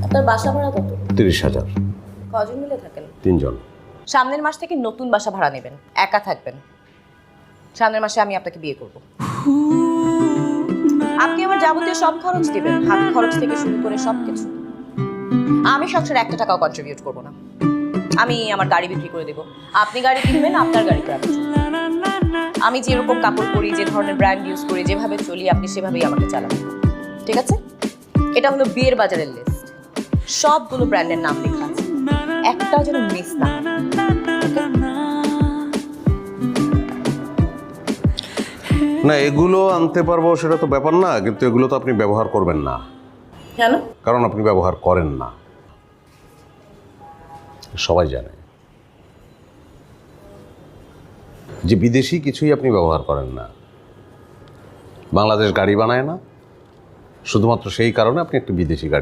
আপনার বাসা ভাড়া কত? 30,000। কজন মিলে থাকেন? 3 জন। সামনের মাস থেকে নতুন বাসা ভাড়া নেবেন, একা থাকবেন। সামনের মাসে আমি আপনাকে বিয়ে করব। আপনি আমার যাবতীয় সব খরচ দিবেন, হাত খরচ থেকে শুরু করে সবকিছু। আমি সংসারে 1 টাকাও কন্ট্রিবিউট করব না। আমি আমার গাড়ি বিক্রি করে দেব, আপনি গাড়ি কিনবেন, আপনার গাড়ি করে আমি যেরকম কাপড় পরি, যে ধরনের ব্র্যান্ড ইউজ করি, যেভাবে চলি, আপনি সেভাবেই আমাকে চালাবেন। ঠিক আছে? এটা হলো বিয়ের বাজারের লিস্ট। সবগুলো ব্র্যান্ডের নাম লেখা আছে, একটাও যেন মিস না হয়। না, এগুলো আনতে পারবো সেটা তো ব্যাপার না, কিন্তু এগুলো তো আপনি ব্যবহার করবেন না। কেন? কারণ আপনি ব্যবহার করেন না, সবাই জানে যে বিদেশি কিছুই আপনি ব্যবহার করেন না। বাংলাদেশ গাড়ি বানায় না, শুধুমাত্র সেই কারণে আপনি একটা বিদেশি গাড়ি